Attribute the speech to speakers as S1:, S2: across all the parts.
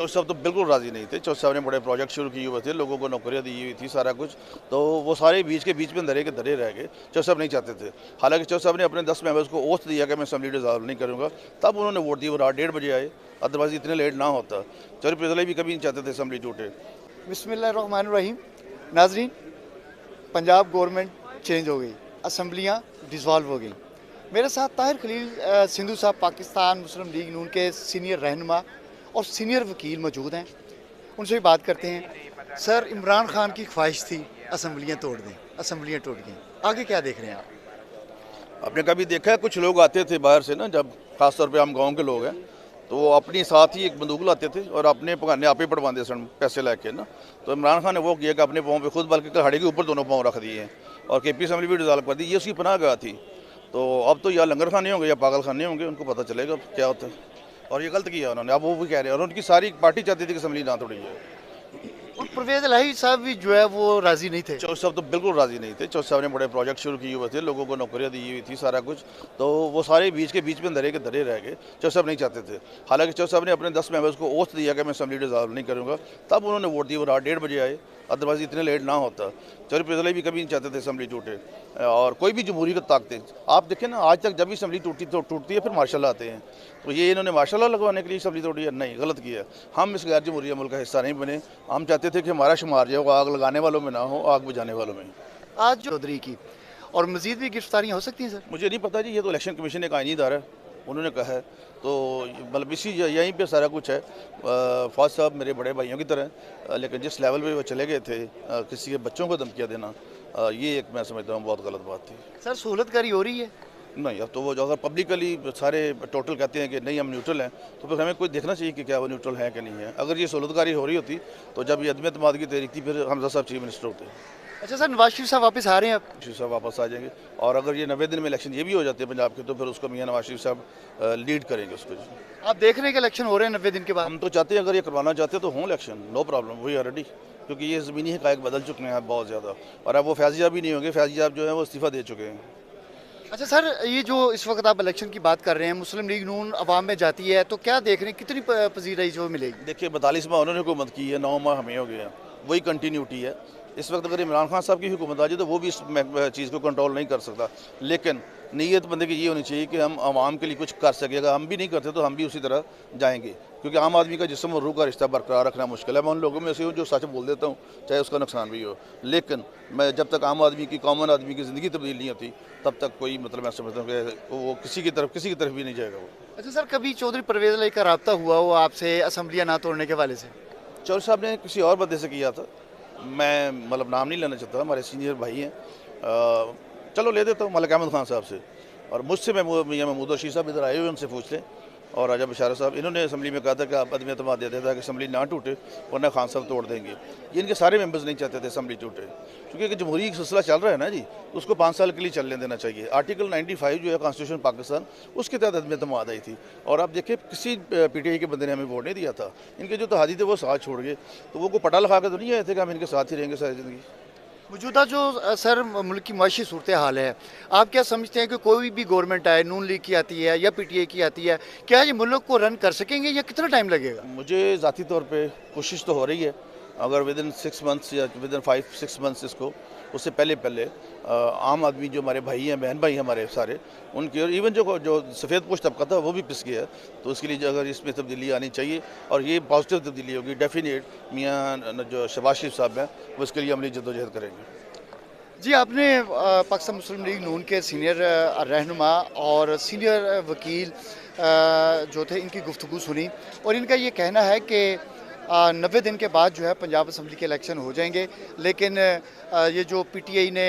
S1: चौधरी साहब तो बिल्कुल राज़ी नहीं थे। चौधरी साहब ने बड़े प्रोजेक्ट शुरू किए हुए थे, लोगों को नौकरियाँ दी हुई थी, सारा कुछ, तो वो सारे बीच में धरे के धरे रह गए। चौधरी साहब नहीं चाहते थे। हालांकि चौधरी साहब ने अपने 10 मेंबर्स को ओथ दिया कि मैं असेंबली डिसॉल्व नहीं करूँगा, तब उन्होंने वोट दिया। वो रात 1:30 बजे आए, अदरवाइज़ इतने लेट ना होता। चौधरी प्रजलाई भी कभी नहीं चाहते थे असेंबली टूटे।
S2: बिस्मिल्लाहिर्रहमानिर्रहीम। नाजरीन, पंजाब गवर्नमेंट चेंज हो गई, असम्बलियाँ डिसॉल्व हो गई। मेरे साथ ताहिर खलील सिंधु साहब पाकिस्तान मुस्लिम लीग नून के सीनियर रहनुमा और सीनियर वकील मौजूद हैं। उनसे भी बात करते हैं। सर, इमरान खान की ख्वाहिश थी असम्बलियाँ तोड़ दें, असम्बलियाँ टूट गई, आगे क्या देख रहे हैं आप?
S1: आपने कभी देखा है कुछ लोग आते थे बाहर से ना, जब खास तौर पे हम गांव के लोग हैं, तो वो अपनी साथ ही एक बंदूक लाते थे और अपने पकाने आप ही पड़वाते सन पैसे लेके ना। तो इमरान खान ने वो किया कि अपने पाँव पे खुद, बल्कि कहाड़ी के ऊपर दोनों पाँव रख दिए हैं और केपी असेंबली भी डिसॉल्व कर दी। ये उसकी पनाह गाह थी। तो अब तो या लंगर खाने होंगे या पागल खाने होंगे, उनको पता चलेगा क्या होता है। और ये गलत किया उन्होंने, अब वो भी कह रहे हैं। और उनकी सारी पार्टी चाहती थी कि असेंबली ना तोड़ी जाए।
S2: और परवेज़ इलाही साहब भी जो है वो राज़ी नहीं थे।
S1: चौधरी साहब तो बिल्कुल राज़ी नहीं थे। चौधरी साहब ने बड़े प्रोजेक्ट शुरू किए हुए थे, लोगों को नौकरियाँ दी हुई थी, सारा कुछ, तो वो सारे बीच में धरे के धरे रह गए। चौधरी साहब नहीं चाहते थे। हालांकि चौधरी साहब ने अपने 10 मेंबर्स को ओथ दिया कि मैं असेंबली डिसॉल्व नहीं करूँगा, तब उन्होंने वोट दिया। वो रात 1:30 बजे आए, अदरवाइज़ इतने लेट ना होता। चौधरी प्रजलाई भी कभी नहीं चाहते थे असेंबली टूटे। और कोई भी जमहूरी की ताकतें, आप देखें ना, आज तक जब भी असेंबली टूटती है फिर मार्शल आते हैं। तो ये इन्होंने मार्शल लगवाने के लिए असेंबली तोड़ी है? नहीं, गलत किया। हम इस गैर जमहूरी अमल का हिस्सा नहीं बने। हम चाहते थे कि हमारा शुमार जो आग लगाने वालों में ना हो, आग बुझाने वालों में।
S2: आज जो चौधरी की और मज़ीद भी गिरफ्तारियाँ हो सकती हैं सर?
S1: मुझे नहीं पता जी, ये तो इलेक्शन कमीशन एक आईनी इदारा है, उन्होंने कहा है। तो मतलब इसी यहीं पे सारा कुछ है। फौज साहब मेरे बड़े भाइयों की तरह, लेकिन जिस लेवल पे वो चले गए थे, किसी के बच्चों को धमकियाँ देना, ये एक मैं समझता हूँ बहुत गलत बात थी।
S2: सर, सहूलतकारी हो रही है?
S1: नहीं, अब तो वो जो अगर पब्लिकली सारे टोटल कहते हैं कि नहीं हम न्यूट्रल हैं, तो फिर हमें कोई देखना चाहिए कि क्या वो न्यूट्रल है कि नहीं है। अगर ये सहूलतकारी हो रही होती तो जब ये अदम एतमाद की तहरीक थी, फिर हमजा साहब चीफ मिनिस्टर होते।
S2: अच्छा सर, नवाज शरीफ साहब वापस आ रहे हैं अब?
S1: शरीफ साहब वापस आ जाएंगे, और अगर ये 90 दिन में इलेक्शन ये भी हो जाते हैं पंजाब के, तो फिर उसको मियां नवाज शरीफ साहब लीड करेंगे उसको।
S2: आप देख रहे हैं कि इलेक्शन हो रहे हैं 90 दिन के बाद?
S1: हम तो चाहते हैं, अगर ये करवाना चाहते हैं तो हों election, no problem, we are ready. क्योंकि ये ज़मीनी हक़ाइक़ बदल चुके हैं बहुत ज़्यादा, और अब वो फैज़ियाब भी नहीं होंगे। फैज़ियाब जो है वो इस्तीफ़ा दे चुके हैं।
S2: अच्छा सर, ये जो इस वक्त आप इलेक्शन की बात कर रहे हैं, मुस्लिम लीग नून अवाम में जाती है, तो क्या देख रहे हैं कितनी पजीराई जो मिलेगी?
S1: देखिए, 42 माह उन्होंने हुकूमत की है, 9 माह हमें हो गए हैं, वही कंटिन्यूटी है। इस वक्त अगर इमरान खान साहब की हुकूमत आ जाए तो वो भी इस चीज़ को कंट्रोल नहीं कर सकता। लेकिन नीयत बंदे की ये होनी चाहिए कि हम आवाम के लिए कुछ कर सकें। अगर हम भी नहीं करते तो हम भी उसी तरह जाएंगे, क्योंकि आम आदमी का जिस्म और रूह का रिश्ता बरकरार रखना मुश्किल है। मैं उन लोगों में से हूँ जो सच बोल देता हूँ, चाहे उसका नुकसान भी हो। लेकिन मैं जब तक आम आदमी की, कॉमन आदमी की ज़िंदगी तब्दील नहीं होती, तब तक कोई मतलब मैं समझता हूँ कि वो किसी की तरफ भी नहीं जाएगा वो।
S2: अच्छा सर, कभी चौधरी परवेज़ इलाही का रब्ता हुआ हो आपसे असम्बलियाँ ना तोड़ने के हवाले से?
S1: चौधरी साहब ने किसी और बंदे से किया था, मैं मतलब नाम नहीं लेना चाहता, हमारे सीनियर भाई हैं। चलो ले देता हूँ, मलिक अहमद खान साहब से। और मुझसे मियां महमूद रशीद साहब इधर आए हुए, उनसे पूछ लें। और राजा बशारत साहब, इन्होंने असेंबली में कहा था कि आप अदम एतमाद दे देता कि असेंबली ना टूटे, वरना खान साहब तोड़ देंगे। ये इनके सारे मेंबर्स नहीं चाहते थे असेंबली टूटे, क्योंकि एक जमहूरी सिलसिला चल रहा है ना जी, उसको 5 साल के लिए चलने देना चाहिए। आर्टिकल 95 जो है कॉन्स्टिट्यूशन पाकिस्तान, उसके तहत अदम एतमाद आई थी। और आप देखिए, किसी PTI के बंदे ने हमें वोट नहीं दिया था। इनके जो तहादी थे वो साथ छोड़ गए, तो वो को पटा लगा के तो नहीं आए थे कि हम इनके साथ ही रहेंगे सारी ज़िंदगी।
S2: मौजूदा जो सर मुल्क की माशी सूरत हाल है, आप क्या समझते हैं कि कोई भी गवर्नमेंट आए, नून लीग की आती है या PTI की आती है, क्या ये मुल्क को रन कर सकेंगे या कितना टाइम लगेगा?
S1: मुझे ज़ाती तौर पे कोशिश तो हो रही है, अगर विदिन 6 मंथ्स या विदिन 5-6 मंथ्स इसको, उससे पहले आम आदमी जो हमारे भाई हैं, बहन भाई हमारे सारे, उनके, और इवन जो सफ़ेद पोश तबका था वो भी पिस गया है। तो उसके लिए अगर इसमें तब्दीली आनी चाहिए, और ये पॉजिटिव तब्दीली होगी डेफिनेट, मियाँ जो शहबाज शरीफ साहब हैं वो इसके लिए अमली जद्दोजहद करेंगे।
S2: जी, आपने पाकिस्तान मुस्लिम लीग नून के सीनियर रहनुमा और सीनियर वकील जो थे, इनकी गुफ्तगू सुनी, और इनका ये कहना है कि 90 दिन के बाद जो है पंजाब असम्बली के इलेक्शन हो जाएंगे। लेकिन ये जो PTI ने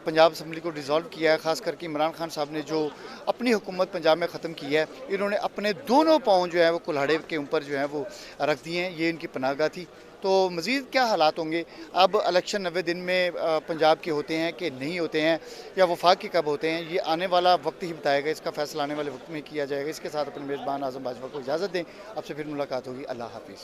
S2: पंजाब असम्बली को डिज़ोल्व किया है, ख़ास करके इमरान खान साहब ने जो अपनी हुकूमत पंजाब में ख़त्म की है, इन्होंने अपने दोनों पाँव जो है वो कुल्हाड़े के ऊपर जो है वो रख दिए हैं। ये इनकी पनाहगाह थी। तो मज़ीद क्या हालात होंगे? अब इलेक्शन 90 दिन में पंजाब के होते हैं कि नहीं होते हैं, या वफाक के कब होते हैं, ये आने वाला वक्त ही बताएगा। इसका फ़ैसला आने वाले वक्त में किया जाएगा। इसके साथ अपने मेज़बान आज़म बाजवा को इजाज़त दें। आपसे फिर मुलाकात होगी। अल्लाह हाफिज़।